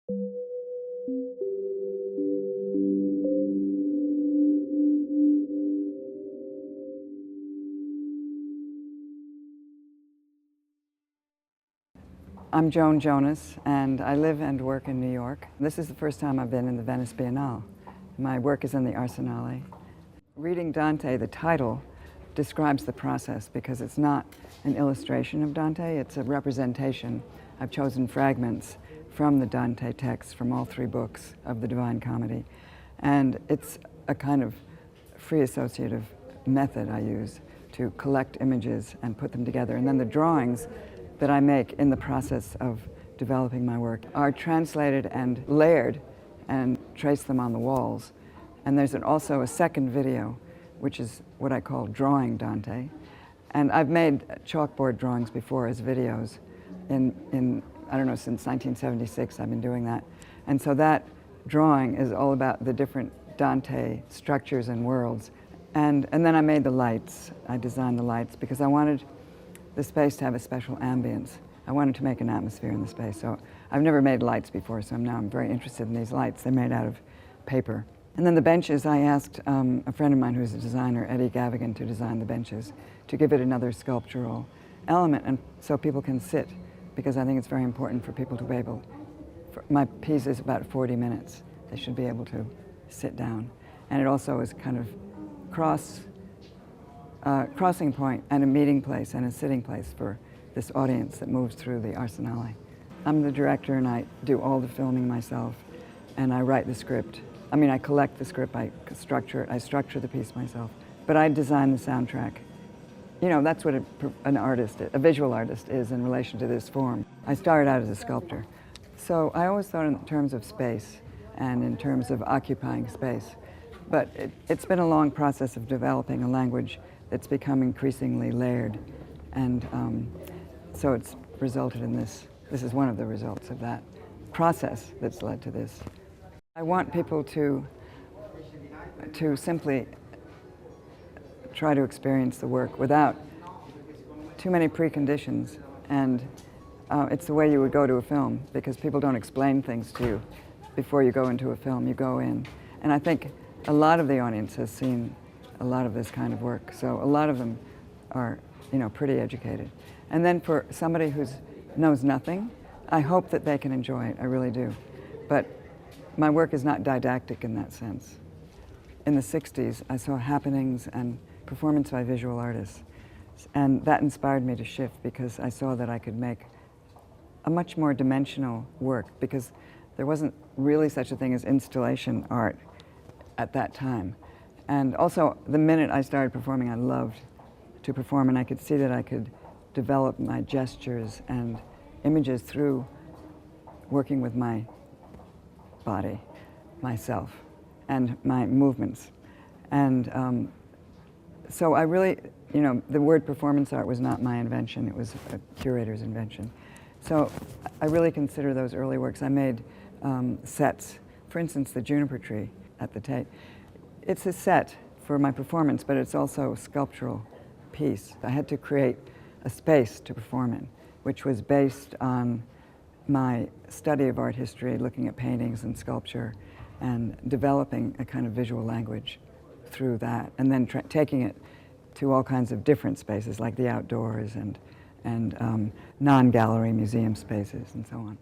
I'm Joan Jonas, and I live and work in New York. This is the first time I've been in the Venice Biennale. My work is in the Arsenale. Reading Dante, the title, describes the process because it's not an illustration of Dante, it's a representation. I've chosen fragments from the Dante text from all three books of the Divine Comedy. And it's a kind of free associative method I use to collect images and put them together. And then the drawings that I make in the process of developing my work are translated and layered and trace them on the walls. And there's also a second video, which is what I call Drawing Dante. And I've made chalkboard drawings before as videos in I don't know, since 1976 I've been doing that. And so that drawing is all about the different Dante structures and worlds. And then I made the lights. I designed the lights because I wanted the space to have a special ambience. I wanted to make an atmosphere in the space. So I've never made lights before, so now I'm very interested in these lights. They're made out of paper. And then the benches, I asked a friend of mine who's a designer, Eddie Gavigan, to design the benches, to give it another sculptural element, and so people can sit, because I think it's very important for people to be able, my piece is about 40 minutes. They should be able to sit down. And it also is kind of crossing point and a meeting place and a sitting place for this audience that moves through the Arsenale. I'm the director and I do all the filming myself, and I write the script. I mean, I collect the script, I structure it, I structure the piece myself, but I design the soundtrack. You know, that's what an artist, a visual artist is in relation to this form. I started out as a sculptor. So I always thought in terms of space and in terms of occupying space. But it's been a long process of developing a language that's become increasingly layered. And so it's resulted in this. This is one of the results of that process that's led to this. I want people to simply try to experience the work without too many preconditions. And it's the way you would go to a film, because people don't explain things to you before you go into a film. You go in. And I think a lot of the audience has seen a lot of this kind of work. So a lot of them are, you know, pretty educated. And then for somebody who knows nothing, I hope that they can enjoy it. I really do. But my work is not didactic in that sense. In the 60s, I saw happenings and performance by visual artists. And that inspired me to shift, because I saw that I could make a much more dimensional work, because there wasn't really such a thing as installation art at that time. And also, the minute I started performing, I loved to perform, and I could see that I could develop my gestures and images through working with my body, myself, and my movements. And so I really, you know, the word performance art was not my invention, it was a curator's invention. So I really consider those early works. I made sets. For instance, the juniper tree at the Tate. It's a set for my performance, but it's also a sculptural piece. I had to create a space to perform in, which was based on my study of art history, looking at paintings and sculpture, and developing a kind of visual language through that, and then taking it to all kinds of different spaces, like the outdoors and non-gallery museum spaces and so on.